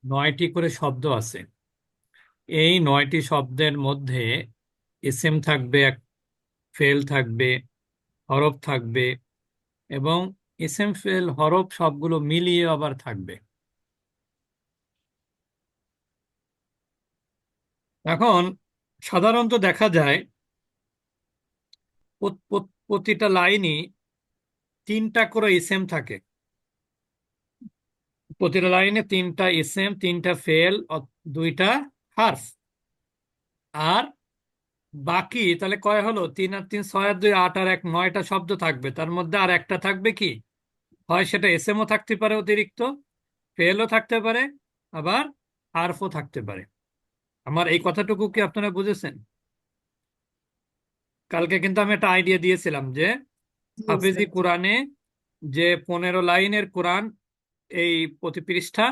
নয়টি করে শব্দ আছে। এই নয়টি শব্দের মধ্যে ইসেম থাকবে, ফেল থাকবে, হরফ থাকবে, এবং ইসেম ফেল হরফ সবগুলো মিলিয়ে আবার থাকবে। এখন সাধারণত দেখা যায় প্রতিটা লাইনই তিনটা করে ইসেম থাকে। প্রতিটা লাইনে তিনটা ইসেম, তিনটা ফেল, দুইটা হার্ফ। আর বাকি তাহলে কয় হলো? 3 আর 3 6 আর 2 8 আর 1 9টা শব্দ থাকবে। তার মধ্যে আর একটা থাকবে কি? হয় সেটা এসএমও থাকতে পারে, অতিরিক্ত ফেলও থাকতে পারে, আবার হার্ফও থাকতে পারে। আমার এই কথাটুকু কি আপনারা বুঝেছেন? কালকে কিন্তু আমি একটা আইডিয়া দিয়েছিলাম যে জি হাফেজি স্যার। কোরআনে যে 15 লাইনের কোরআন, এই প্রতি পৃষ্ঠা,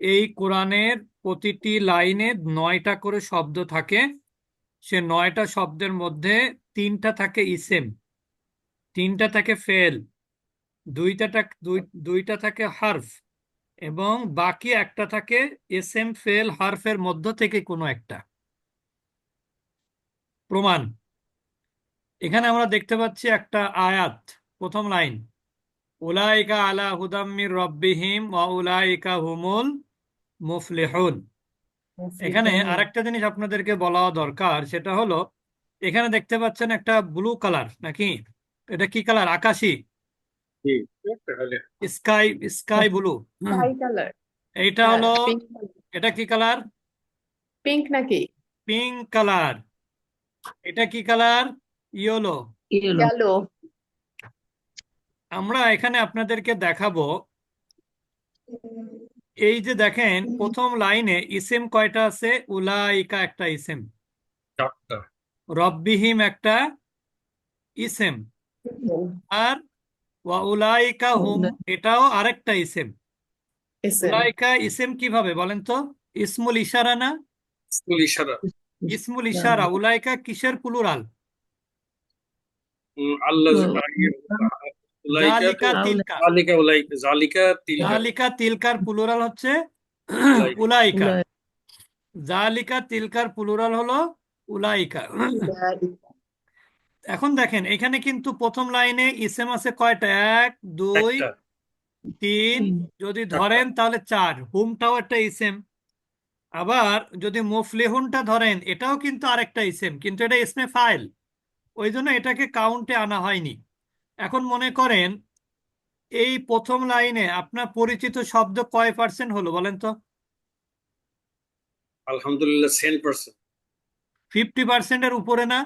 এই কোরআনের প্রতিটি লাইনে 9টা করে শব্দ থাকে। সে 9টা শব্দের মধ্যে তিনটা থাকে ইসেম, তিনটা থাকে ফেল, দুইটা থাকে হার্ফ, এবং বাকি একটা থাকে এসএম ফেল হার্ফের মধ্য থেকে কোনো একটা। প্রমাণ এখানে আমরা দেখতে পাচ্ছি একটা আয়াত, প্রথম লাইন, উলাইকা আলা হুদাম মির রব্বিহিম ওয়া উলাইকা হুমুল মুফলিহুন। এখানে মুফলিহুন। আরেকটা জিনিস আপনাদেরকে বলা দরকার, সেটা হলো এখানে দেখতে পাচ্ছেন একটা ব্লু কালার নাকি? এটা কি কালার? আকাশি, জি, তাহলে sky, sky blue. Sky colour. এইটা হ্যাঁ, হলো, পিঙ্ক। এটা কি কালার? পিঙ্ক নাকি? Pink colour. এটা কি কালার? ইয়েলো। গেলো। আমরা এখানে আপনাদেরকে দেখাবো, এই যে দেখেন প্রথম লাইনে ইসেম কয়টা আছে? উলাইকা একটা ইসেম, চারটা। রব্বিহিম একটা ইসেম, আর ওয়া উলাইকা হুম এটাও আরেকটা ইসেম। এসএম। উলাইকা ইসেম কিভাবে বলেন তো? ইসমুল ইশারা না? স্কুল ইশারা। ইসমুল ইশারা। উলাইকা কিসের প্লুরাল? আল্লাহ উলাইকা তো জালিকা তিলকা। জালিকা উলাইকা জালিকা তিলকা জালিকা তিলকার প্লুরাল হচ্ছে উলাইকা। উলাইকা। জালিকা তিলকার প্লুরাল হলো উলাইকা। এখন দেখেন এখানে কিন্তু প্রথম লাইনে ইসেম আছে কয়টা? 1 2 একটা 3, যদি চারটা। ধরেন তাহলে 4। হুমটাও একটা ইসেম। আবার যদি মুফলিহুনটা ধরেন, এটাও কিন্তু আরেকটা ইসেম, কিন্তু এটা ইসমে ফাইল, ওই জন্য এটাকে কাউন্টে আনা হয়নি। এখন মনে করেন এই প্রথম লাইনে আপনার পরিচিত শব্দ কয় পার্সেন্ট হলো বলেন তো? আলহামদুলিল্লাহ 10%। 50%-এর উপরে না?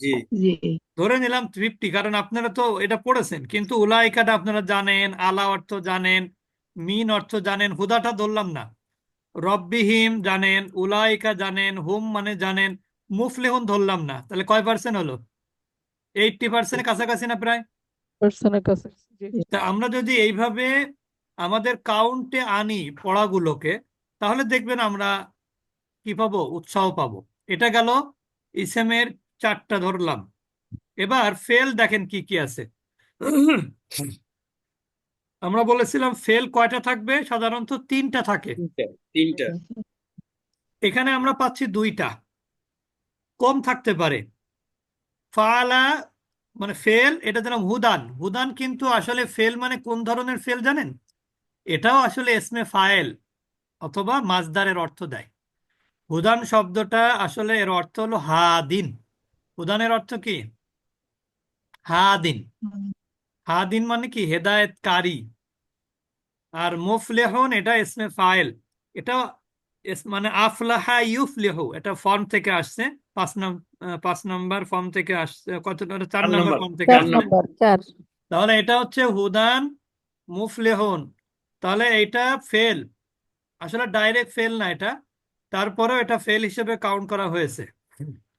জি জি। ধরে নিলাম 50, কারণ আপনারা তো এটা পড়েছেন। কিন্তু উলাইকাটা আপনারা জানেন, আলা অর্থ জানেন, মিন অর্থ জানেন, হুদাটা ধরলাম না। রব্বিহিম জানেন, উলাইকা জানেন, হুম মানে জানেন, মুফলিহুন ধরলাম না। তাহলে কয় পার্সেন্ট হলো? 80%-এর কাছাকাছি না প্রায়? পার্সনের কাছে। জি। তা আমরা যদি এইভাবে আমাদের কাউন্টে আনি পড়াগুলোকে, তাহলে দেখবেন আমরা কি পাবো? উৎসাহ পাবো। এটা গেল ইসেমের 4টা ধরলাম। এবার ফেল দেখেন কি কি আছে। আমরা বলেছিলাম ফেল কয়টা থাকবে? সাধারণত 3টা থাকে। তিনটা। তিনটা এখানে আমরা পাচ্ছি 2টা। কম থাকতে পারে। ফালা মানে ফেল, এটা যেন হুদান। হুদান কিন্তু আসলে ফেল মানে কোন ধরনের ফেল জানেন? এটাও আসলে এসমে ফায়েল অথবা মাজদারের অর্থ দেয়। হুদান শব্দটা আসলে এর অর্থ হলো হাদিন। হুদানের অর্থ কি? হাদিন। হাদিন মানে কি? হেদায়েতকারী। আর মুফলেহুন এটা ইসমে ফাইল। এটা মানে আফলাহা ইউফলিহু, এটা ফর্ম থেকে আসছে। 5 নম্বর ফর্ম থেকে আসছে। কত? 4 চার নম্বর নাম্বার। ফর্ম থেকে 4 চার আসছে। নাম্বার। নাম্বার 4। তাহলে এটা হচ্ছে হুদান মুফলেহুন। তাহলে এটা ফেল, আসলে ডাইরেক্ট ফেল না এটা, তারপরেও এটা ফেল হিসেবে কাউন্ট করা হয়েছে।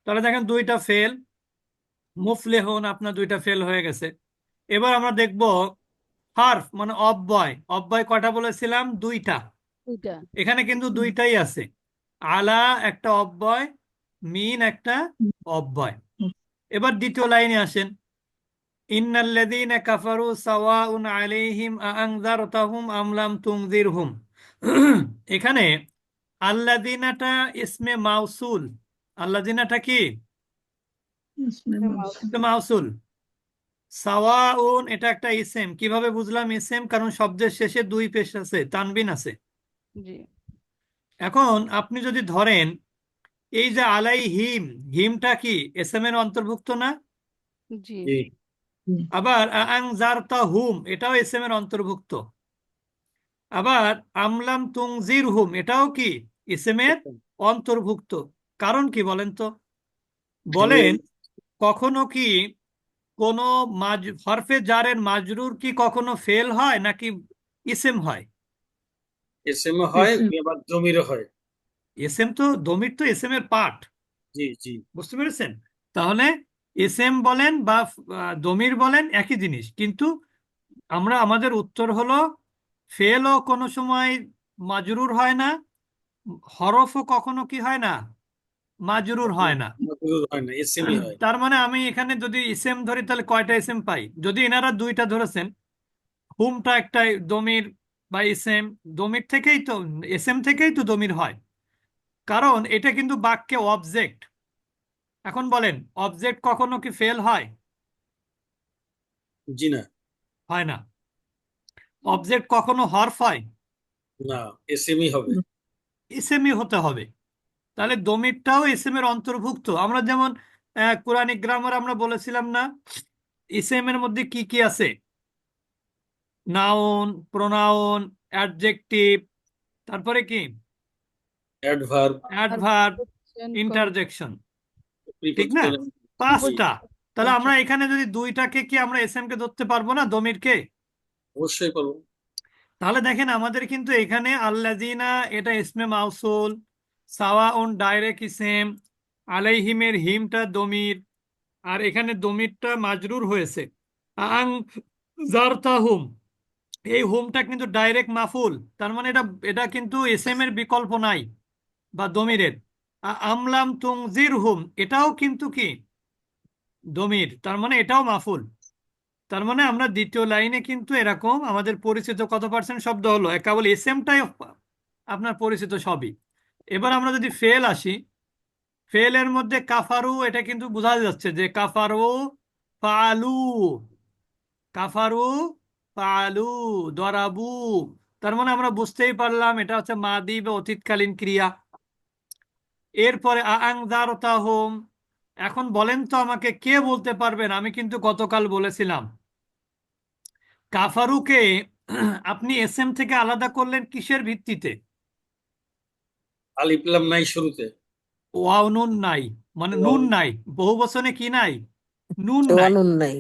তাহলে দেখেন 2টা ফেল, মুফলেহুন আপনার 2টা ফেল হয়ে গেছে। এবার আমরা দেখব হার্ফ মানে অব্যয়। অব্যয় কয়টা বলেছিলাম? 2টা। দুইটা। এখানে কিন্তু 2টাই আছে। আলা একটা অব্যয়, মিন একটা অব্যয়। এবার দ্বিতীয় লাইনে আসেন। ইন্নাল্লাযীনা কাফারু সাওয়াউন আলাইহিম আআনযারতাহুম আম লাম তুনযিরহুম। এখানে আল্লাযীনাটা ইসমে মাউসুল। আল্লাযীনাটা কি? ইসমে মাউসুল। সাওয়াউন এটা একটা ইসেম। কিভাবে বুঝলাম ইসেম? কারণ শব্দের শেষে দুই পেশ আছে, তানবিন আছে। জি এখন আপনি যদি ধরেন এই যে আলাইহিম, হিমটা কি এসএম এর অন্তর্ভুক্ত না? জি জি আবার আআনযারতাহুম এটাও এসএম এর অন্তর্ভুক্ত। আবার আমলাম তুনজিরহুম এটাও কি ইসএম এর অন্তর্ভুক্ত। কারণ কি বলেন তো? বলেন কখনো কি কোন হরফে জারের মাজরুর কি কখনো ফেল হয় নাকি ইসেম হয়? এসএম হয়, আবার জমিরও হয়। এসএম তো দমির তো এসএম এর পার্ট। জি জি বুঝতে পেরেছেন? তাহলে এসএম বলেন বা দমির বলেন একই জিনিস, কিন্তু আমরা আমাদের উত্তর হলো ফেলও কোনো সময় মাজরুর হয় না, হরফও কখনো কি হয় না, মাজরুর হয় না। মাকরুর হয় না, এসএমই হয়। তার মানে আমি এখানে যদি ইসেম ধরি তাহলে কয়টা ইসেম পাই? যদি এনারা দুইটা ধরেছেন, হুমটা একটা দমির বা ইসেম, দমির থেকেই তো এসএম থেকেই তো দমির হয়, কারণ এটা কিন্তু বাক্যে অবজেক্ট। এখন বলেন অবজেক্ট কখনো কি ফেল হয়? জি না, হয় না। অবজেক্ট কখনো হরফ হয়? না, এসএমই হবে। ইসেমই হতে হবে। তাহলে দমিরটাও ইসেমের অন্তর্ভুক্ত। আমরা যেমন কোরআনিক গ্রামার আমরা বলেছিলাম না, ইসেমের মধ্যে কি কি আছে? নাউন, প্রোনাউন, অ্যাডজেক্টিভ, তারপরে কি অ্যাডভার্ব, আর অ্যাডভার্ব, preposition, ইন্টারজেকশন, ঠিক না? প্রিপোজিশন। জি, পাঁচটা। তাহলে আমরা conjunction। এখানে যদি দুইটাকে কি আমরা এসএম কে ধরতে পারবো না, দমিরকে? অবশ্যই পারবো। তাহলে দেখেন আমাদের কিন্তু এখানে আল্লাযিনা এটা ইসমে মাউসুল, সাওয়াউন ডাইরেক্ট ইসেম, আলাইহিমের হিমটা দমির, আর এখানে দমিরটা মাজরুর হয়েছে। আং জারতাহুম, এই হুমটা কিন্তু ডাইরেক্ট মাফুল। তার মানে এটা এটা কিন্তু এসএম এর বিকল্প নাই বা দমিরের। আমলাম তুনজির হুম এটাও কিন্তু কি দমির, তার মানে এটাও মাফুল। তার মানে আমরা দ্বিতীয় লাইনে কিন্তু এরকম আমাদের পরিচিত কত পার্সেন্ট শব্দ হলো, কেবল এসএমটাই আপনার পরিচিত সবই। এবার আমরা যদি ফেল আসি, ফেলের মধ্যে কাফারু এটা কিন্তু বোঝা যাচ্ছে যে কাফারু ফালু, কাফারু ফালু, দরাবু। তার মানে আমরা বুঝতেই পারলাম এটা হচ্ছে মাদি বা অতীতকালীন ক্রিয়া। এরপরে আংজারতাহুম, এখন বলেন তো আমাকে কে বলতে পারবেন, আমি কিন্তু গতকাল বলেছিলাম কাফারুকে আপনি এসএম থেকে আলাদা করলেন কিসের ভিত্তিতে? আলিফ লাম নাই শুরুতে। ওয়াও নুন নাই, মানে নুন নাই। বহু বচনে কি নাই? নুন নাই, ওয়ানুন নাই।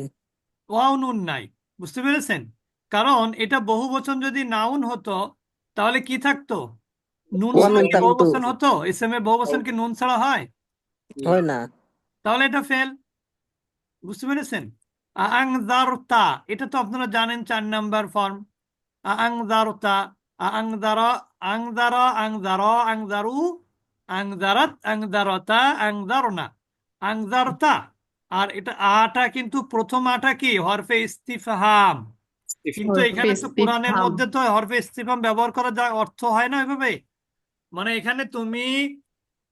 ওয়াও নুন নাই। বুঝতে পেরেছেন? কারণ এটা বহু বচন যদি নাউন হতো তাহলে কি থাকতো? নুন ছাড়া ওয়ানুন কি বহু থাকতো। বচন হতো? এসএম এ বহু বচন কি নুন ছাড়া হয়? হয় না। তাহলে এটা ফেল। বুঝতে পেরেছেন? আংজারতা এটা তো আপনারা জানেন 4 নাম্বার ফর্ম। আংজারতা, আংজারা, আংজারা, আংজারা, আংজারু, আংজারাত, আংজারতা, আংজারনা, আংজারতা। আর এটা আটা কিন্তু প্রথম আটা কি হরফে ইস্তিফহাম, কিন্তু হরফে এখানে তো কোরআনের ইস্তিফহাম। মধ্যে তো হরফে ইস্তিফহাম ব্যবহার করা যায়, অর্থ হয় না ওইভাবে। মানে এখানে তুমি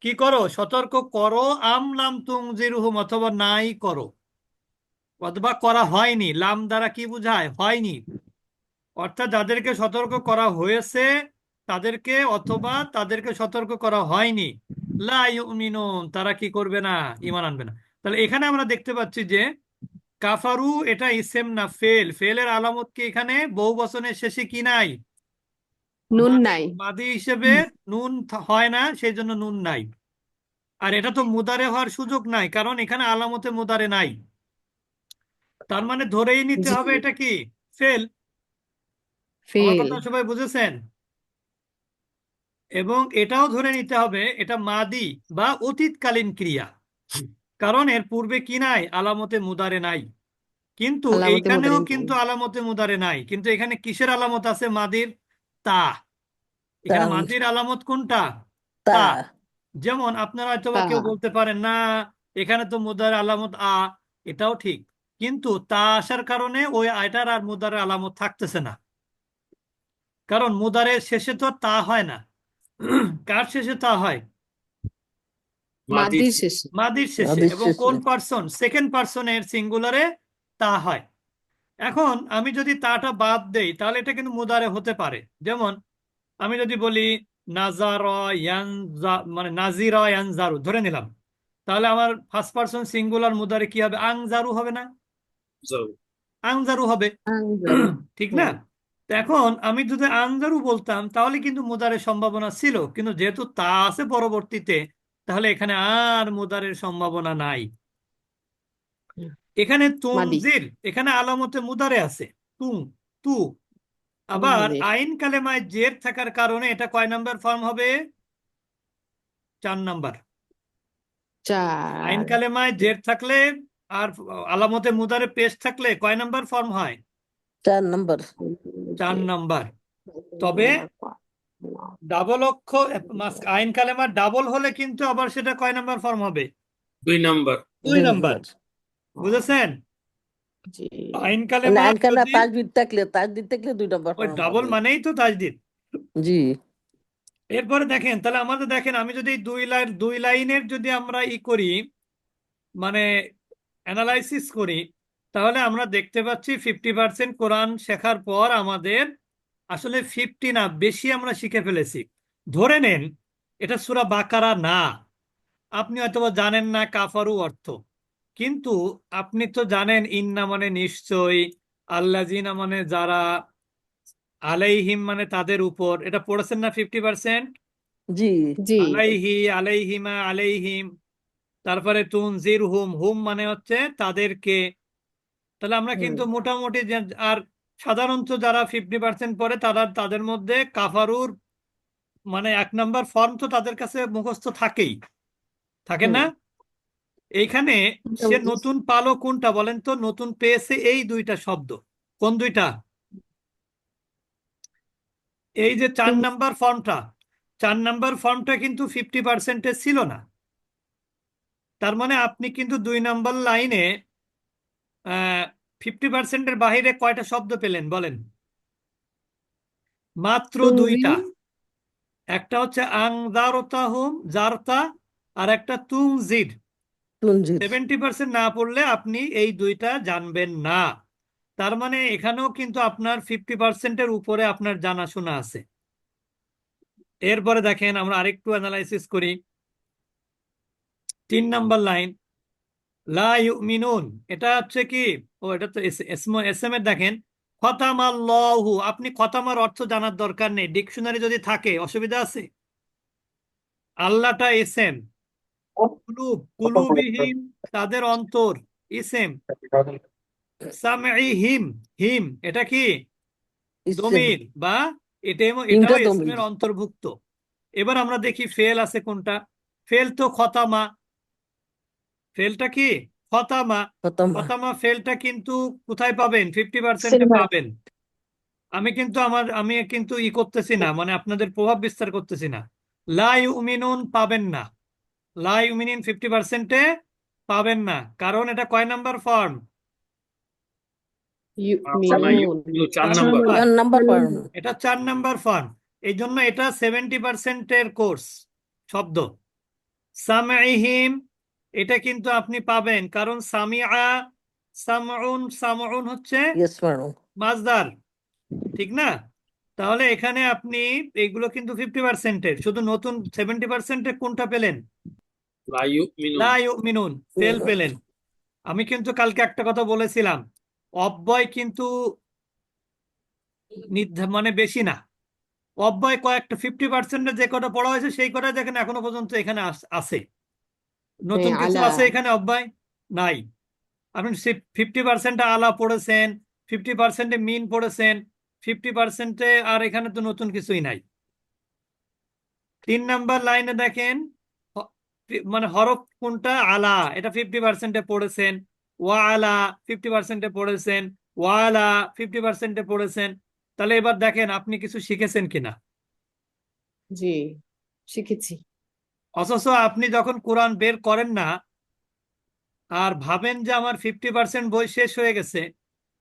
কি করো, সতর্ক করো আম লাম তুনজিরহুম, অথবা নাই করো, অথবা করা হয়নি। লাম দ্বারা কি বোঝায়? হয়নি। অর্থাৎ যাদেরকে সতর্ক করা হয়েছে তাদেরকে, অথবা তাদেরকে সতর্ক করা হয়নি, লা ইউমিনুন তারা কি করবে না? ঈমান আনবে না। তাহলে এখানে আমরা দেখতে পাচ্ছি যে কাফারু এটা ইসেম না, ফেল। ফেলের আলামত কি? এখানে বহু বচনের শেষে কি নাই? নুন মাদি, নাই। মাদি হিসেবে নুন হয় না, সেই জন্য নুন নাই। আর এটা তো মুদারে হওয়ার সুযোগ নাই, কারণ এখানে আলামতে মুদারে নাই। তার মানে ধরেই নিতে জি, হবে এটা কি ফেল। আমার ফেল। কথা সবাই বুঝেছেন? এবং এটাও ধরে নিতে হবে এটা মাদি বা অতীতকালীন ক্রিয়া, কারণ এর পূর্বে কি নাই? আলামতে মুদারে নাই। কিন্তু আলামতে এইখানেও মুদারিন নাই। কিন্তু আলামতে মুদারে নাই, কিন্তু এখানে কিসের আলামত আছে? মাদির। তা, তা। এখানে মাদির আলামত কোনটা? তা। তা। যেমন আপনারা হয়তো বা তা। কেউ বলতে পারেন না এখানে তো মুদার আলামত আ, এটাও ঠিক, কিন্তু তা আসার কারণে ওই আয়টার আর মুদারে আলামত থাকতেছে না, কারণ মুদারের শেষে তো তা হয় না। কার শেষে তা হয়? মাদির মাদির শেষে। মাদির শেষে। মাদির এবং শেষে। কোন পার্সন? সেকেন্ড পার্সনের সিঙ্গুলারে তা হয়। এখন আমি যদি তাটা বাদ দেই তাহলে এটা কিন্তু মুদারে হতে পারে। যেমন আমি যদি বলি নাজার মানে নাজিরা ইয়ানজারু ধরে নিলাম, তাহলে আমার ফার্স্ট পার্সন সিঙ্গুলার মুদারে কি হবে? আংজারু হবে না? যাও। আংজারু হবে, আনজারু। ঠিক না? তো এখন আমি যদি আনজারু বলতাম তাহলে কিন্তু মুদারের সম্ভাবনা ছিল, কিন্তু যেহেতু তা আছে পরবর্তীতে, তাহলে এখানে আর মুদারের সম্ভাবনা নাই। এখানে মাদি। তুনজির, এখানে আলামতে মুদারে আছে তুম, তু। আবার মুদারের। আইন কালেমায় জের থাকার কারণে এটা কয় নাম্বার ফর্ম হবে? 4 নাম্বার। আইন 4। কালেমায় জের থাকলে আর আলামতে মুদারে পেশ থাকলে কয় নাম্বার ফর্ম হয়? 4 নম্বর। 4 নাম্বার। তবে ডাবল অক্ষর আইন কালেমার ডাবল হলে কিন্তু আবার সেটা কয় নাম্বার ফর্ম হবে? 2 নাম্বার। 2 নাম্বার। বুঝেছেন? জি। আইন মানে কালেমা আইনখানা যদি তাজদিদ থাকলে 2 নম্বর ওই ফর্ম ডাবল হবে। মানেই তো তাজদিদ। জি। এরপরে দেখেন, তাহলে আমাদের দেখেন, আমি যদি দুই লাইনের যদি আমরা করি, মানে অ্যানালাইসিস করি, তাহলে আমরা দেখতে পাচ্ছি 50% কোরআন শেখার পর আমাদের আসলে 50 না বেশি আমরা শিখে ফেলেছি। ধরে নেন এটা সূরা বাকারা না, আপনি হয়তোবা জানেন না কাফারু অর্থ, কিন্তু আপনি তো জানেন ইন্না মানে নিশ্চয়ই, আল্লাযিনা মানে যারা, আলাইহিম মানে তাদের উপর, এটা পড়েছেন না 50%? জি। জি। আলাইহি, আলাইহিমা, আলাইহিম। তারপরে তুনজির হুম, হুম মানে হচ্ছে তাদেরকে। তাহলে আমরা কিন্তু মোটামুটি আর সাধারণত যারা 50% পড়ে তাদের মধ্যে কাফারুর মানে 1 নাম্বার ফর্ম তো তাদের কাছে মুখস্থ থাকেই, থাকে না? এইখানে সে নতুন পালো কোনটা বলেন তো? নতুন পেয়েছে এই 2টা শব্দ। কোন 2টা? এই যে 4 নাম্বার ফর্মটা, 4 নাম্বার ফর্মটা কিন্তু 50% ছিল না। তার মানে আপনি কিন্তু 2 নাম্বার লাইনে 50%-এর বাহিরে কয়টা শব্দ পেলেন বলেন? মাত্র 2টা। একটা হচ্ছে আংজারতাহুম, জারতা, আর একটা তুনজির। তুনজির। 70% না পড়লে আপনি এই 2টা জানবেন না। তার মানে এখানেও কিন্তু আপনার 50%-এর উপরে আপনার জানাশোনা আছে। এরপরে দেখেন আমরা আরেকটু অ্যানালাইসিস করি। 3 নাম্বার লাইন লা ইউমিনুন, এটা হচ্ছে কি? ও এটা তো এস এম এর দেখেন খতামাল্লাহু। আপনি খতামার অর্থ জানার দরকার নেই, ডিকশনারি যদি থাকে অসুবিধা আছে? আল্লাহটা এসএম, কুলুব কুলুবিহিম তাদের অন্তর, ইসেম। সামঈহিম, হিম এটা কি? ইসেম। দমির বা এটাও তিনটা ইসমের দমির। অন্তর্ভুক্ত। এবার আমরা দেখি ফেল আছে কোনটা? ফেল তো খতামা। ফেলটা কি? খতামা। খতম। খতামা ফেলটা কিন্তু কোথায় পাবেন? 50%-এ পাবেন। আমি কিন্তু করতেছি না, মানে আপনাদের প্রভাব বিস্তার করতেছি না। লা ইউমিনুন পাবেন না, লা ইউমিনুন 50%-এ পাবেন না, কারণ এটা কয় নাম্বার ফর্ম? মিনুন। 4 4 নাম্বার। নাম্বার। 4 নম্বর ফর্ম। এটা 4 নাম্বার ফর্ম। এই জন্য এটা 70%-এর কোর্স শব্দ। সামঈহিম এটা কিন্তু আপনি পাবেন, কারণ সামিআ, সামউন, সামউন হচ্ছে ইয়েস ম্যাডাম। মাজদার, ঠিক না? তাহলে এখানে আপনি এইগুলো কিন্তু 50%-এর, শুধু নতুন 70%-এ কোনটা পেলেন? লা ইউমিনুন। লা ইউমিনুন ফেল পেলেন। আমি কিন্তু কালকে একটা কথা বলেছিলাম, অব্যয় কিন্তু মানে বেশি না, অব্যয় কয়েকটা 50%-এ যে কটা পড়া হয়েছে সেই কটা দেখেন এখনো পর্যন্ত এখানে আছে। নতুন কিছু আলা। আছে এখানে অব্যয় নাই। আপনি 50%-এ আলা পড়েছেন, 50%-এ মিন পড়েছেন, 50%-এ আর এখানে তো নতুন কিছুই নাই। 3 নাম্বার লাইনে দেখেন মানে হরফ কোনটা? আলা, এটা 50%-এ পড়েছেন। ওয়া আলা 50%-এ পড়েছেন। ওয়া আলা 50%-এ পড়েছেন। তাহলে এবার দেখেন আপনি কিছু শিখেছেন কিনা। জি, শিখেছি। অথচ আপনি যখন কোরআন বের করেন না, আর ভাবেন যে আমার 50% বই শেষ হয়ে গেছে,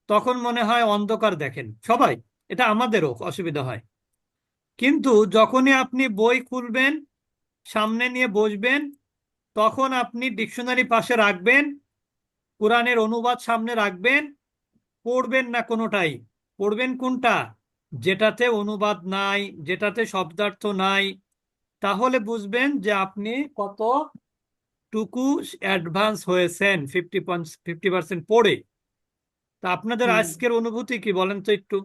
তখন মনে হয় অন্ধকার দেখেন সবাই, এটা আমাদেরও অসুবিধা হয়। কিন্তু যখনই আপনি বই খুলবেন, সামনে নিয়ে বসবেন, তখন আপনি ডিকশনারি পাশে রাখবেন, কোরআনের অনুবাদ সামনে রাখবেন, পড়বেন না কোনোটাই। পড়বেন কোনটা? যেটাতে অনুবাদ নাই, যেটাতে শব্দার্থ নাই। তাহলে বুঝবেন যে আপনি কতটুকু অ্যাডভান্স হয়েছেন 50% পড়ে। তা আপনাদের হুম। আজকের অনুভূতি কি বলেন তো একটু?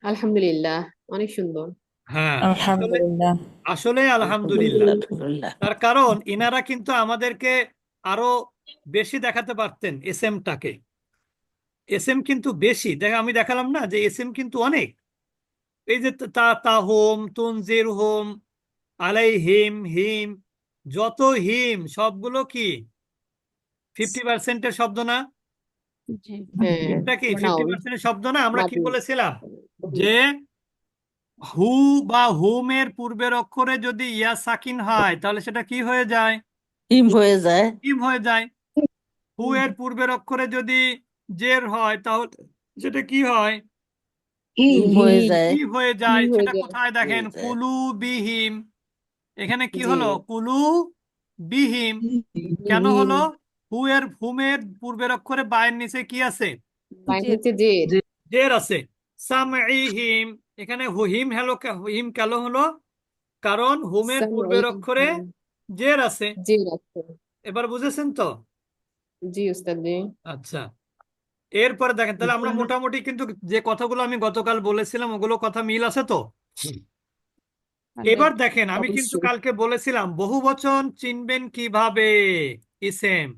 আলহামদুলিল্লাহ, অনেক সুন্দর। হ্যাঁ, আসলে আলহামদুলিল্লাহ। আসলে আলহামদুলিল্লাহ। আলহামদুলিল্লাহ। তার কারণ ইনারা কিন্তু আমাদেরকে আরো বেশি দেখাতে পারতেন এসএমটাকে। এসএম কিন্তু বেশি আমি দেখালাম না যে এসএম কিন্তু অনেক। এই যে তাহুম, তুনজির হোম, আলাইহিম, হিম, যত হিম সবগুলো কি 50%-এর শব্দ না? জি হ্যাঁ, হিমটা কি নাউন 50%-এর শব্দ না? আমরা কি মাদি। বলেছিলাম জি, যে হু বা হুমের পূর্বের অক্ষরে যদি ইয়া সাকিন হয় তাহলে সেটা কি হয়ে যায়? হিম হয়ে যায়। হিম হয়ে যায়। হু এর পূর্বের অক্ষরে যদি জের হয় তাহলে সেটা কি হয়? হিম হয়ে যায়। কি হয়ে কি যায়? হয়ে সেটা যায়? কোথায় দেখেন? হয়ে যায়। কুলু বিহিম। এখানে কি জি, হলো? কুলু বিহিম। কেন বিহীন। হলো? হুমের পূর্বের অক্ষরে বায়ের নিচে কি আছে? বাইরে জি হচ্ছে জের। জের আছে। সামঈহিম, এখানে হুহিম হুহিম কেন হলো? কারণ হুমের পূর্বের অক্ষরে সামঈহিম, জের আছে। জের আছে। এবার বুঝেছেন তো? জি উস্তাদ জি। আচ্ছা, এরপরে দেখেন তাহলে আমরা মোটামুটি কিন্তু যে কথাগুলো আমি গতকাল বলেছিলাম ওগুলো কথা মিল আছে তো? এবার দেখেন আমি কিন্তু অবশ্যই। কালকে বলেছিলাম বহুবচন চিনবেন কিভাবে। ইসেম,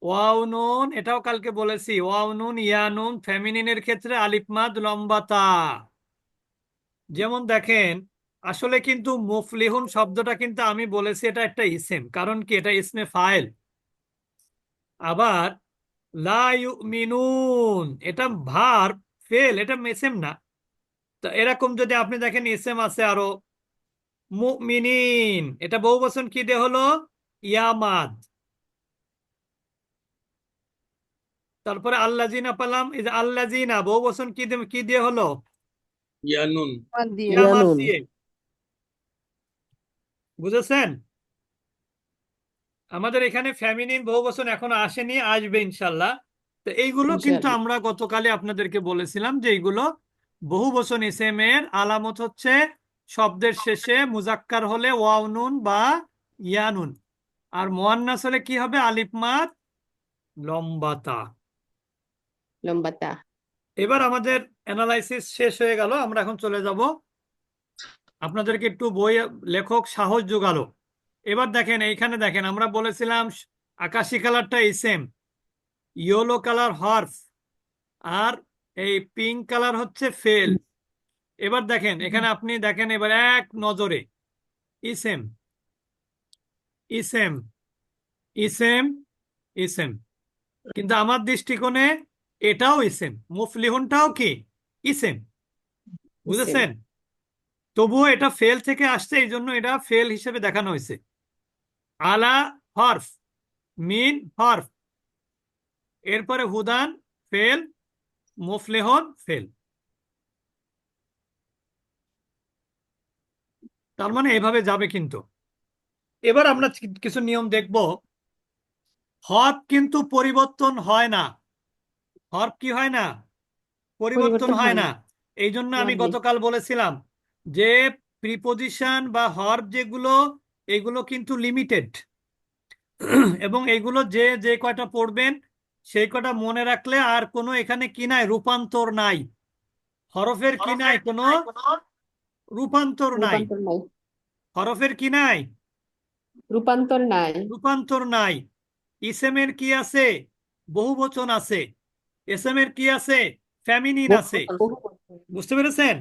ওয়াও নুন, এটাও কালকে বলেছি, ওয়াও নুন, ইয়া নুন, ফেমিনিনের ক্ষেত্রে আলিফ মাদ লম্বা তা। যেমন দেখেন, আসলে কিন্তু মুফলিহুন শব্দটা কিন্তু আমি বলেছি এটা একটা ইসেম, কারণ কি এটা ইসমে ফাইল। আবার লা ইউমিনুন এটা ভার্ব, ফেল, এটা ইসেম না। তো এরকম যদি আপনি দেখেন ইসেম আছে আরো, মুমিনিন এটা বহুবচন কি দিয়ে হলো? ইয়ামাদ। তারপরে আল্লাজিনা পেলাম, এই যে আল্লাজিনা বহুবচন কি দিয়ে হলো? ইয়ানুন। বাদ দিয়ে ইয়ামাদ ইয়ানুন। দিয়ে। বুঝেছেন? আমাদের এখানে ফেমিনিন বহুবচন এখনো আসেনি, আসবে ইনশাল্লাহ। তো এইগুলো কিন্তু ইনশাআল্লাহ। আমরা গতকালে আপনাদেরকে বলেছিলাম যে এইগুলো বহুবচন ইসেম এর আলামত হচ্ছে শব্দের শেষে মুজাক্কার হলে ওয়াও নুন বা ইয়া নুন, আর মুয়ান্নাস হলে কি হবে? আলিফ মাদ লম্বা তা। লম্বাতা। এবার আমাদের অ্যানালাইসিস শেষ হয়ে গেল, আমরা এখন চলে যাব, আপনাদেরকে একটু বই লেখক সাহস যোগালো। এবার দেখেন এইখানে দেখেন আমরা বলেছিলাম আকাশি কালারটা ইসেম, ইয়েলো কালার হর্ফ, আর এই পিঙ্ক কালার হচ্ছে ফেল। এবার দেখেন এখানে আপনি দেখেন এবার এক নজরে ইসেম, ইসেম, ইসেম, ইসেম, কিন্তু আমার দৃষ্টিকোণে এটাও ইসেম, মুফলিহুনটাও কি ইসেম। ইসেম। বুঝেছেন? তবুও এটা ফেল থেকে আসছে, এই জন্য এটা ফেল হিসেবে দেখানো হয়েছে। আলা হরফ, মিন হরফ, এরপরে হুদান ফেল, মুফলেহন ফেল। তার মানে এভাবে যাবে কিন্তু। এবার আমরা কিছু নিয়ম দেখব। হরফ কিন্তু পরিবর্তন হয় না। হরফ কি হয় না? পরিবর্তন পরিবর্তন হয় হয় না। না। এই জন্য আমি মাদি। গতকাল বলেছিলাম যে প্রিপোজিশন বা হরফ যেগুলো, এগুলো কিন্তু লিমিটেড, এবং এগুলো যে যে কয়টা পড়বেন সেই কয়টা মনে রাখলে আর কোনো এখানে কি নাই, রূপান্তর নাই। হরফের কি নাই? কোনো রূপান্তর নাই। রূপান্তর নাই। হরফের কি নাই? রূপান্তর নাই। রূপান্তর নাই। ইসেমের কি আছে? বহুবচন আছে। এসএমের কি আছে? ফেমিনিন আছে। বহুবচন। বুঝতে পেরেছেন?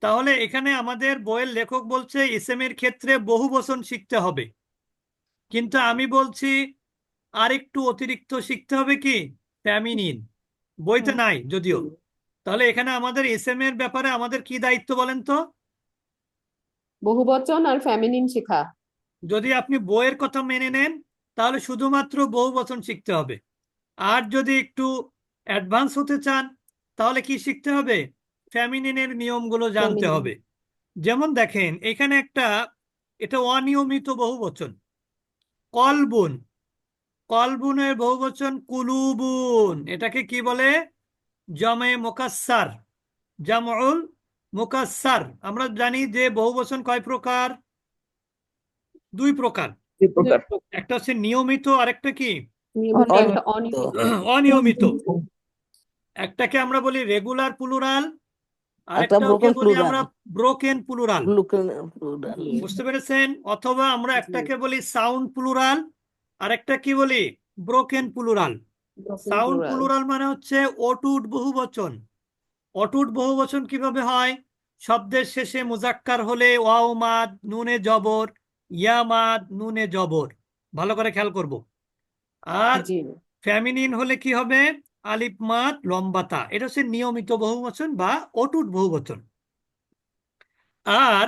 তাহলে এখানে আমাদের বইয়ের লেখক বলছে ইসেমের ক্ষেত্রে বহুবচন শিখতে হবে, কিন্তু আমি বলছি আরেকটু অতিরিক্ত শিখতে হবে কি? ফেমিনিন। বইতে নাই যদিও। তাহলে এখানে আমাদের এসএমের ব্যাপারে আমাদের কি দায়িত্ব বলেন তো? বহুবচন আর ফেমিনিন শেখা। যদি আপনি বইয়ের কথা মেনে নেন তাহলে শুধুমাত্র বহুবচন শিখতে হবে। আর যদি একটু অ্যাডভান্স হতে চান তাহলে কি শিখতে হবে? ফেমিনিনের নিয়মগুলো জানতে Feminine. হবে। যেমন দেখেন এখানে এটা অনিয়মিত বহুবচন, কলবুন। কলবুনের বহুবচন কুলুবুন। এটাকে কি বলে? জামে মুকাসসার, জামউল মুকাসসার। আমরা জানি যে বহুবচন কয় প্রকার? দুই প্রকার। একটা হচ্ছে নিয়মিত, আরেকটা কি? নিয়মিত একটা অনিয়মিত। অনিয়মিত। অনিয়মিত। একটাকে আমরা বলি রেগুলার প্লুরাল, একটা আরেকটাকে ব্রোকেন বলি প্লুরাল। আমরা ব্রোকেন প্লুরাল। প্লুরাল। বুঝতে পেরেছেন? অথবা আমরা একটাকে বলি সাউন্ড প্লুরাল, আরেকটা কি বলি? Broken plural. Broken sound plural. Plural মানে হচ্ছে অটুট বহুবচন। অটুট বহুবচন কিভাবে হয়? শব্দের শেষে মুজাক্কার হলে ওয়াও মাদ নুনে জবর, ইয়া মাদ নুনে জবর। ভালো করে খেয়াল করব। আর জি। ফেমিনিন হলে কি হবে? আলিফ মাদ লম্বাতা। এটা হচ্ছে নিয়মিত বহুবচন বা অটুট বহুবচন। আর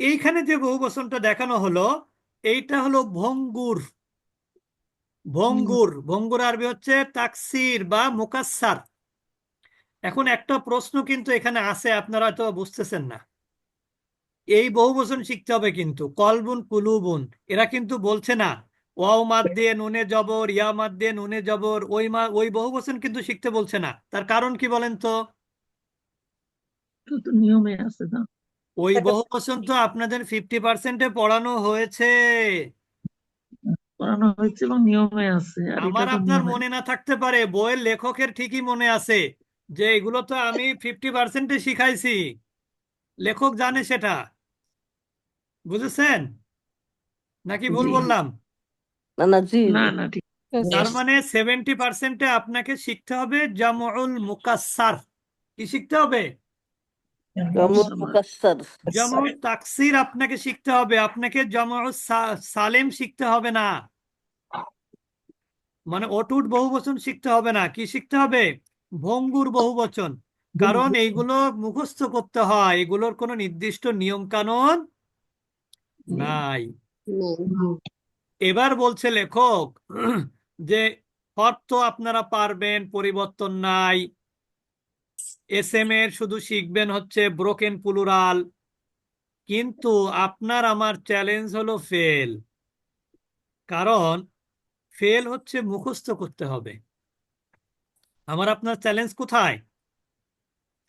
এইখানে যে বহুবচনটা দেখানো হলো এইটা হলো ভঙ্গুর। ভঙ্গুর, ভঙ্গুর আরবি হচ্ছে তাকসির বা মুকাসসার। এখন একটা প্রশ্ন কিন্তু এখানে আছে, আপনারা হয়তো বুঝতেছেন না। এই বহুবচন শিখতে হবে কিন্তু, কলবুন কুলুবুন। এরা কিন্তু বলছে না ওয়াও মাদ দিয়ে নুনে জবর, ইয়া মাদ দিয়ে নুনে জবর, ওই বহুবচন কিন্তু শিখতে বলছে না। তার কারণ কি বলেন তো? তো নিয়মে আছে না, ওই বহুবচন তো আপনাদের 50%-এ পড়ানো হয়েছে। পড়ানো হয়েছে এবং নিয়মে আছে, আর এটা আমার তো আপনার নিয়মে মনে না থাকতে পারে, বইয়ের লেখকের ঠিকই মনে আছে যে এগুলো তো আমি 50%-এ শিখাইছি। লেখক জানে সেটা। বুঝেছেন নাকি ভুল জি। বললাম? না না, জি না জি। না ঠিক তার মানে 70%-এ আপনাকে শিখতে হবে জামউল মুকাসসার। কি শিখতে হবে? জামুল মুকাসসার। জামউল তাকসির আপনাকে শিখতে হবে। আপনাকে জামউল সালেম শিখতে হবে না, মানে অটুট বহুবচন শিখতে হবে না। কি শিখতে হবে? ভঙ্গুর বহুবচন। কারণ এইগুলো মুখস্থ করতে হয়, এগুলোর কোনো নির্দিষ্ট নিয়ম কানুন নাই। নেই। এবার বলছে লেখক যে অর্থ আপনারা পারবেন, পরিবর্তন নাই। এস এম এর শুধু শিখবেন হচ্ছে ব্রোকেন প্লুরাল। কিন্তু আপনার আমার চ্যালেঞ্জ হলো ফেল। কারণ ফেল হচ্ছে মুখস্থ করতে হবে। আমার আপনার চ্যালেঞ্জ কোথায়?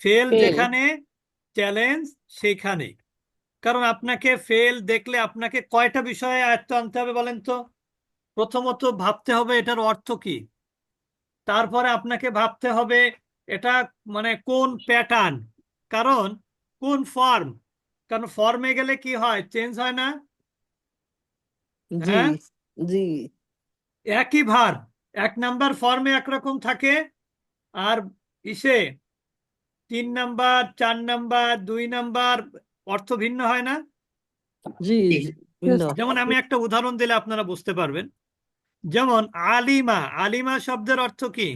Fail Fail. যেখানে, চ্যালেঞ্জ সেখানে। কারণ আপনাকে ফেল দেখলে আপনাকে কয়টা বিষয়ে আয়ত্ত আনতে হবে বলেন তো? প্রথমত ভাবতে হবে এটার অর্থ কি। তারপরে আপনাকে ভাবতে হবে এটা মানে কোন প্যাটার্ন, কারণ কোন ফর্ম। কারণ ফর্মে গেলে কি হয়? চেঞ্জ হয় না? জি হ্যাঁ, জি। একই ভার এক নাম্বার ফর্মে একরকম থাকে, আর ইসে 3 নাম্বার, 4 নাম্বার, 2 নাম্বার অর্থ ভিন্ন হয় না? জি জি। ভিন্ন। যেমন আমি একটা উদাহরণ দিলে আপনারা বুঝতে পারবেন। যেমন আলিমা, আলিমা শব্দের অর্থ কি?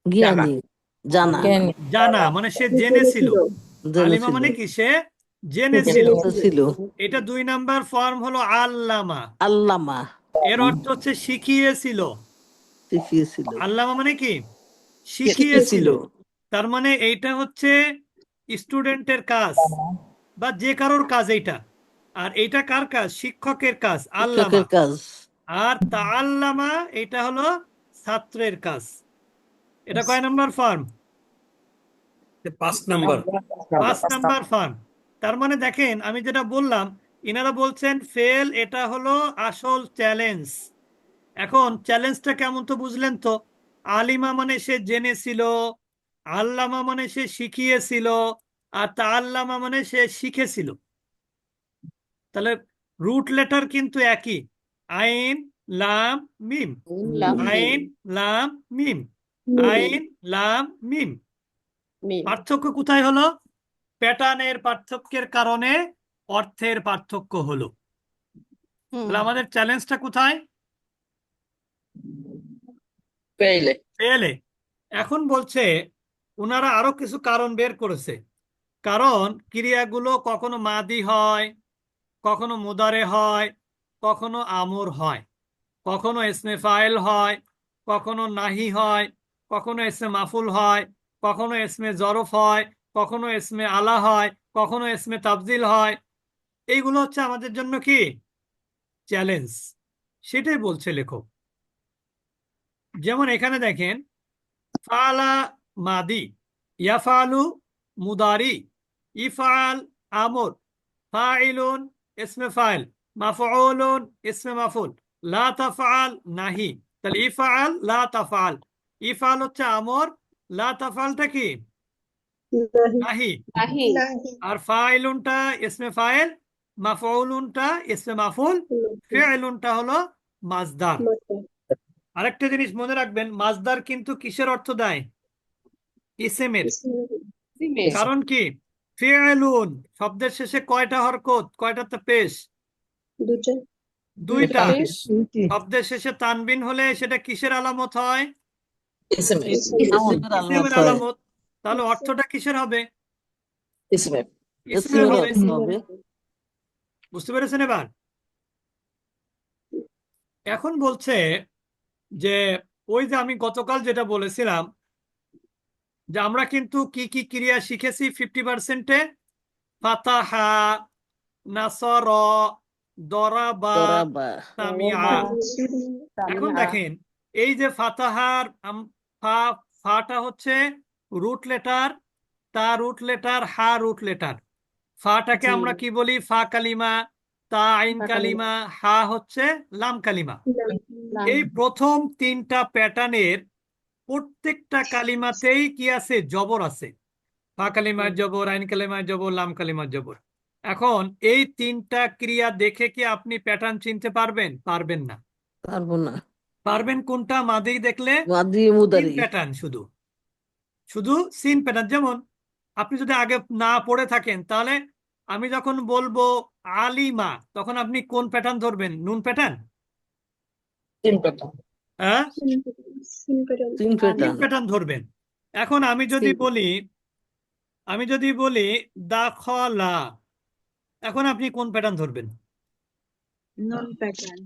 জ্ঞানী। জানা। জানা, মানে সে জেনেছিল। আলিমা জেনেছিল। মানে কি? সে জেনেছিল। ছিল। এটা 2 নাম্বার ফর্ম হলো আল্লামা। আল্লামা। এর অর্থ হচ্ছে শিখিয়েছিল। শিখিয়েছিল। আল্লামা মানে কি? শিখিয়েছিল। শিখিয়েছিল। তার মানে এইটা হচ্ছে স্টুডেন্টের কাজ বা যে কারোর কাজ এইটা। আর এইটা কার কাজ? শিক্ষকের কাজ, আল্লামা। শিক্ষকের কাজ। আর তাআল্লামা এটা হলো ছাত্রের কাজ। এটা কয় number form? 5 number. 5 number form. তার মানে দেখেন আমি যেটা বললাম, ইনারা বলছেন ফেল, এটা হলো আসল চ্যালেঞ্জ। এখন চ্যালেঞ্জটা কেমন তো বুঝলেন তো? আলিমা মানে সে জেনেছিল, আল্লামা মানে সে শিখিয়েছিল, আর তাআল্লামা মানে সে শিখেছিল। তাহলে রুট লেটার কিন্তু একই, আইন লাম মিম, আইন লাম মিম, আইন লাম মিম। পার্থক্য কোথায় হলো? প্যাটার্নের পার্থক্যের কারণে অর্থের পার্থক্য হলো। তাহলে আমাদের চ্যালেঞ্জটা কোথায়? ফেলে। এখন বলছে ওনারা আরো কিছু কারণ বের করেছে। কারণ ক্রিয়াগুলো কখনো মাদি হয়, কখনো মুদারে হয়, কখনো আমর হয়, কখনো ইসমে ফাইল হয়, কখনো নাহি হয়, কখনো ইসমে মাফুল হয়, কখনো ইসমে জরফ হয়, কখনো ইসমে আলা হয়, কখনো ইসমে তাফজিল হয়। এইগুলো হচ্ছে আমাদের জন্য কি চ্যালেঞ্জ, সেটাই বলছে লেখক। যেমন এখানে দেখেন ফালা মাদি, ইয়াফালু মুদারি, ইফআল আমর, ফাইলুন ইসমে ফাইল, মাফউলুন ইসমে মাফুল, লা তাফআল নাহি। তাহলে ইফআল লা তাফআল, ইফআল হচ্ছে আমর, লা তাফআলটা কি নাহি, নাহি আর ফাইলুনটা ইসমে ফাইল, মাফউলুনটা ইসমে মাফুল, ফি'লুনটা হলো মাজদার। আরেকটা জিনিস মনে রাখবেন, মাজদার কিন্তু কিসের অর্থ দেয়? ইসেমের। কারণ কি ফি'লুন শব্দের শেষে কয়টা হরকত, কয়টাতে পেশ? দুইটা। শব্দের শেষে তানবিন হলে সেটা কিসের আলামত হয়? ইসমের আলামত ইসমের হয়। আলামত। তাহলে অর্থটা কিসের হবে? ইসমের ইসমের হবে। অর্থ হবে। বুঝতে পেরেছেন এবার? এখন বলছে যে ওই যে আমি গতকাল যেটা বলেছিলাম যে আমরা কিন্তু কি কি ক্রিয়া শিখেছি 50%-এ? ফাতাহা, নাসর, দরাবা, দরাবা। সামিআ। এখন দেখেন এই যে ফাতাহার ফা, ফাটা হচ্ছে রুট লেটার, তা রুট লেটার, হা রুট লেটার। ফাটাকে আমরা কি বলি? ফা কালিমা, তা আইন কালিমা, হা হচ্ছে লাম কালিমা। এই প্রথম তিনটা প্যাটার্নের প্রত্যেকটা কালিমাতেই কি আছে? জবর আছে। ফা কালিমার জবর, আইন কালিমার জবর, লাম কালিমার জবর। এখন এই তিনটা ক্রিয়া দেখে কি আপনি প্যাটার্ন চিনতে পারবেন? পারবেন না। পারবো না। পারবেন কোনটা? মাদি দেখলে মাদি সিন মুদারি। প্যাটার্ন, শুধু শুধু সিন প্যাটার্ন। যেমন আপনি যদি আগে না পড়ে থাকেন, তাহলে আমি যখন বলবো আলিমা, তখন আপনি কোন প্যাটার্ন ধরবেন? নুন প্যাটার্ন? হ্যাঁ, তিন তিন প্যাটার্ন। প্যাটার্ন ধরবেন। এখন আমি যদি বলি দাখলা, এখন আপনি কোন প্যাটার্ন ধরবেন? নন প্যাটার্ন।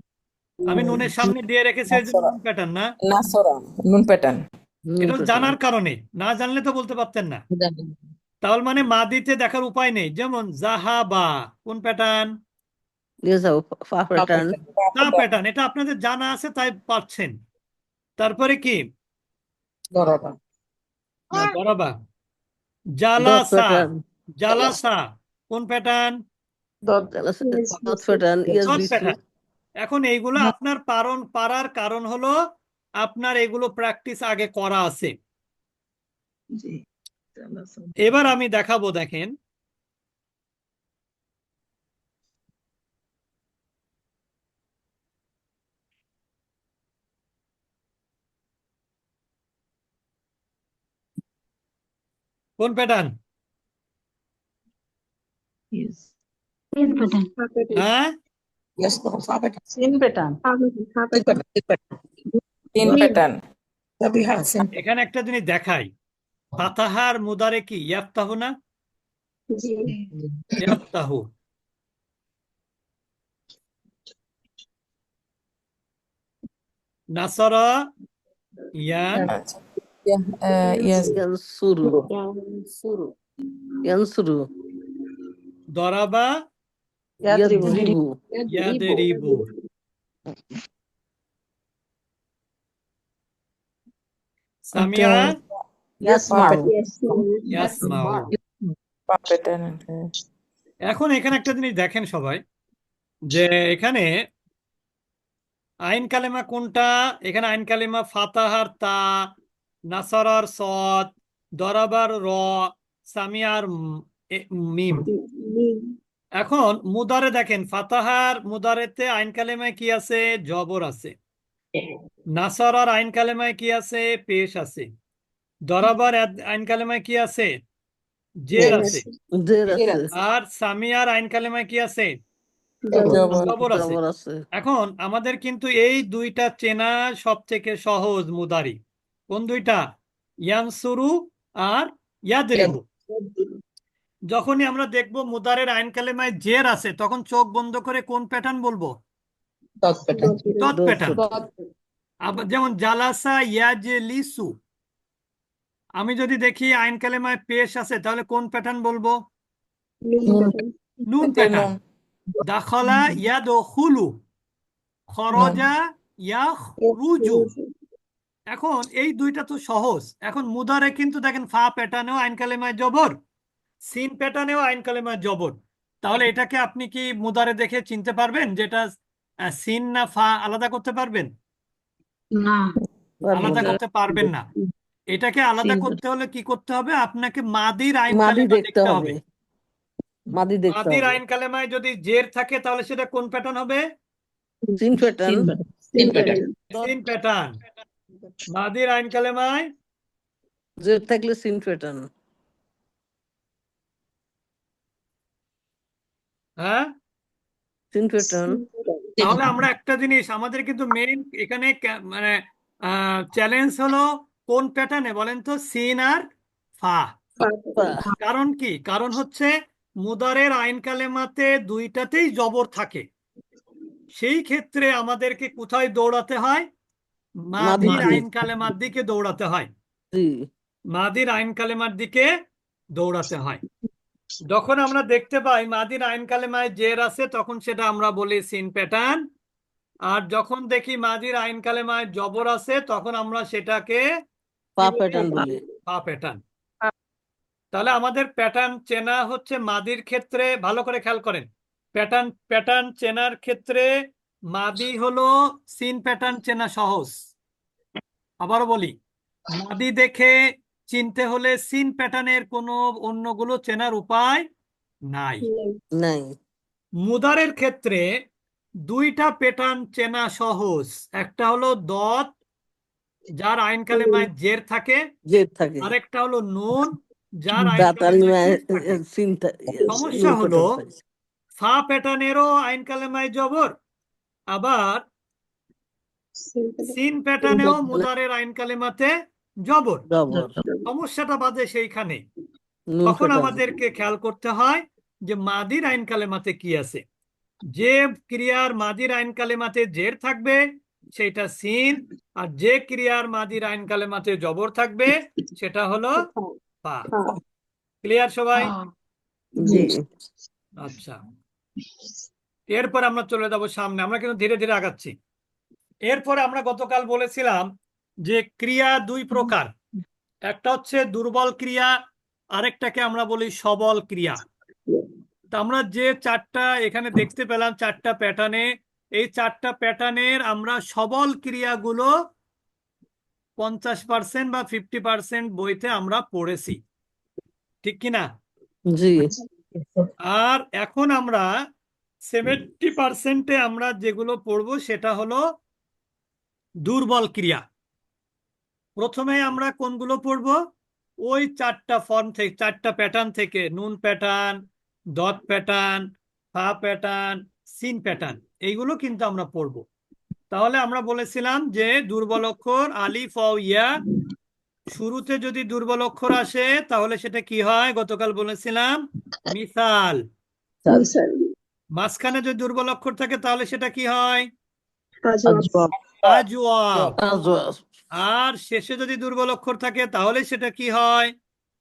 আমি নুনের সামনে দিয়ে রেখেছি, এই জন্য নুন প্যাটার্ন না। নাসরা নুন প্যাটার্ন। নুন এটা প্যাটার্ন। জানার কারণে, না জানলে তো বলতে পারতেন না। তাহলে মানে মাদিতে দেখার উপায় নেই। যেমন জাহাবা, কোন প্যাটার্ন? নিয়ে যাবো ফা প্যাটার্ন। তা প্যাটার্ন। এটা আপনাদের জানা আছে তাই পাচ্ছেন। তারপরে কি? দরাবা না, বরাবা। দত জালাসা, প্যাটার্ন। জালাসা কোন প্যাটার্ন? দত প্যাটার্ন। দত ইয়াসবিসু। প্যাটার্ন। এখন এইগুলো আপনার পারার কারণ হলো আপনার এগুলো প্র্যাকটিস আগে করা আছে। জি, চলো, এবার আমি দেখাবো, দেখেন কোন প্যাটার্ন। yes. হ্যাঁ, ইয়েস তো ফা প্যাটার্ন। তিন প্যাটার্ন। তিন প্যাটার্ন তবে হ্যাঁ এখানে একটা জিনিস দেখাই। ফাতাহার মুদারে কি ইয়াফতাহু না? ইয়াফতাহু। নাসরা ইয়ান ইয়েস ইয়ানসুরু। ইয়ানসুরু। দরাবা ইয়াদরিবু। ইয়াদরিবু। সামিআ ইয়াসমাউ। ইয়াসমাউ। ফা প্যাটার্ন। এখন এখানে একটা জিনিস দেখেন সবাই, যে এখানে আইন কালেমা কোনটা? এখানে আইন কালেমা ফাতাহার তা, নাসারার সদ, দরাবার র, সামিয়ার মিম। এখন মুদারে দেখেন, ফাতাহার মুদারেতে আইন কালেমায় কি আছে? জবর আছে। নাসারার আইন কালেমায় কি আছে? পেশ আছে। দরাবার আইন কালেমায় কি আছে? জের আছে। জের আছে। আর সামিয়ার আইন কালেমায় কি আছে? জবর আছে। জবর আছে। এখন আমাদের কিন্তু এই দুইটা চেনা সব থেকে সহজ মুদারি। কোন দুইটা? ইয়ানসুরু আর ইয়াদরিবু। যখনই আমরা দেখব মুদারের আইন কালেমায় জের আছে, তখন চোখ বন্ধ করে কোন প্যাটার্ন বলবো? Dot pattern. Dot Dot pattern. pattern. আবার যেমন জালাসা ইয়াজলিসু, আমি যদি দেখি আইন কালেমায় পেশ আছে তাহলে কোন প্যাটার্ন বলবো? নুন প্যাটার্ন। Nun. দাখলা ইয়াদখুলু, খরজা ইয়াখরুজু। এখন এই দুইটা তো সহজ। এখন মুদারে কিন্তু দেখেন ফা প্যাটার্নেও আইন কালেমায় জবর, সিন প্যাটার্নেও আইন কালেমায় জবর। তাহলে এটাকে আপনি কি মুদারে দেখে চিনতে পারবেন যেটা সিন না ফা আলাদা করতে পারবেন? না পারবো আলাদা না। করতে পারবেন না। এটাকে আলাদা সিন করতে হলে কি করতে হবে? আপনাকে মাদির আইন মাদি কালেমা দেখতে দেখতে হবে। হবে। মাদি দেখতে মাদির হবে। আইন কালেমায় যদি জের থাকে তাহলে সেটা কোন প্যাটার্ন হবে? সিন প্যাটার্ন। সিন প্যাটার্ন সিন প্যাটার্ন। মাদির আইন কালেমায় জেড থাকলে সিন প্যাটার্ন। হ্যাঁ, সিন প্যাটার্ন। তাহলে আমরা একটা জিনিস আমাদের কিন্তু মেইন এখানে মানে চ্যালেঞ্জ হলো কোন প্যাটার্নে বলেন তো, সিন আর ফা। কারণ কি? কারণ হচ্ছে মুদারের আইন কালেমাতে দুইটাতেই জবর থাকে। সেই ক্ষেত্রে আমাদেরকে কোথায় দৌড়াতে হয়? মাদির মাদিতে। আইন কালেমার দিকে দৌড়াতে হয়। জি। মাদির আইন কালেমার দিকে দৌড়াতে হয়। যখন আমরা দেখতে পাই মাদির আইন কালেমায় জের আছে তখন সেটা আমরা বলি সিন প্যাটার্ন। আর যখন দেখি মাদির আইন কালেমায় জবর আছে তখন আমরা সেটাকে পা প্যাটার্ন বলে। পা প্যাটার্ন। তাহলে আমাদের প্যাটার্ন চেনা হচ্ছে মাদির ক্ষেত্রে, ভালো করে খেয়াল করেন, প্যাটার্ন চেনার ক্ষেত্রে মাদি হলো সিন প্যাটার্ন চেনা সহজ। আবারও বলি, মাদি দেখে চিনতে হলে সিন প্যাটার্নের কোনো অন্যগুলো চেনার উপায় নাই। নাই। মুদারের ক্ষেত্রে দুইটা প্যাটার্ন চেনা সহজ। একটা হলো দত, যার আইন কালেমায় জের থাকে, জেড থাকে। আরেকটা হলো নুন, যার আইন দাতালি কালেমায় সিন থাকে। সিন সমস্যা হলো ফা প্যাটার্নেরও আইন কালেমায় জবর, আবার সিন প্যাটার্নেও মুদারের আইন কালেমাতে জবর। জবর। সমস্যাটা বাজে সেইখানে। নুন তখন প্যাটার্ন। আমাদেরকে খেয়াল করতে হয় যে মাদির আইন কালেমাতে কি আছে। যে ক্রিয়ার মাদির আইন কালেমাতে জের থাকবে সেটা সিন, আর যে ক্রিয়ার মাদির আইন কালেমাতে জবর থাকবে সেটা হলো ফা। ক্লিয়ার সবাই? জি। আচ্ছা, এরপর আমরা চলে যাব সামনে। আমরা কিন্তু ধীরে ধীরে আগাচ্ছি। এরপরে আমরা গতকাল বলেছিলাম যে ক্রিয়া দুই প্রকার, একটা হচ্ছে দুর্বল ক্রিয়া, আরেকটাকে আমরা বলি সবল ক্রিয়া। তা আমরা যে চারটা এখানে দেখতে পেলাম চারটা প্যাটার্নে, এই চারটা প্যাটার্নের আমরা সবল ক্রিয়াগুলো 50% বা 50% বইতে আমরা পড়েছি, ঠিক কিনা? জি। আর এখন আমরা 70%-এ আমরা যেগুলো পড়বো সেটা হলো দুর্বল ক্রিয়া। প্রথমে আমরা কোনগুলো পড়বো? ওই চারটা ফর্ম থেকে, চারটা প্যাটার্ন থেকে, নুন প্যাটার্ন, ডট প্যাটার্ন, ফা প্যাটার্ন, সিন প্যাটার্ন, এইগুলো কিন্তু আমরা পড়বো। তাহলে আমরা বলেছিলাম যে দুর্বল অক্ষর আলিফ ও ইয়া, শুরুতে যদি দুর্বল অক্ষর আসে তাহলে সেটা কি হয়? গতকাল বলেছিলাম মিসাল। মাঝখানে যদি দুর্বল অক্ষর থাকে তাহলে সেটা কি হয়? আজওয়াব। আজওয়াব। আজওয়াব। আর শেষে যদি দুর্বল অক্ষর থাকে তাহলে সেটা কি হয়?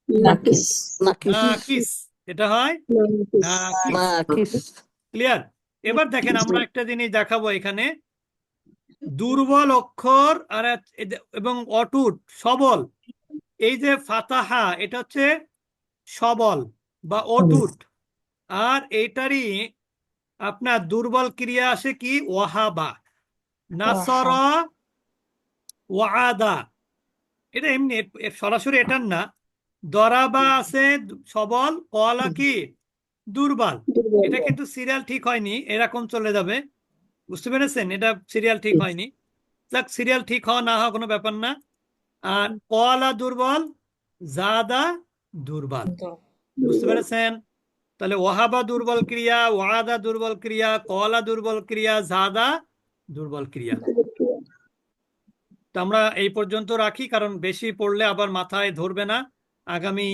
নাকিস। নাকিস। এটা হয় নাকিস। নাকিস। ক্লিয়ার? এবার দেখেন আমরা একটা জিনিস দেখাবো এখানে, দুর্বল অক্ষর আর এবং অটুট সবল, এই যে ফাতাহা এটা হচ্ছে সবল বা অটুট, আর এইটারই আপনার দুর্বল ক্রিয়া আসে কি? ওয়াহাবা, নাসরা, ওয়াদা। এটা এমনি সরাসরি এটার না। দরাবা আছে সবল, কলা কি? দুর্বল। এটা কিন্তু সিরিয়াল ঠিক হয়নি, এরকম চলে যাবে, বুঝতে পেরেছেন? এটা সিরিয়াল ঠিক হয়নি। যাক, সিরিয়াল ঠিক হওয়া না হওয়া কোনো ব্যাপার না। আর কলা দুর্বল, জাদা দুর্বল, বুঝতে পেরেছেন? তাহলে ওয়াহাবা দুর্বল ক্রিয়া, ওয়াদা দুর্বল ক্রিয়া, কলা দুর্বল ক্রিয়া, জাদা দুর্বল ক্রিয়া। তো আমরা এই পর্যন্ত রাখি, কারণ বেশি পড়লে আবার মাথায় ধরবে না। আগামী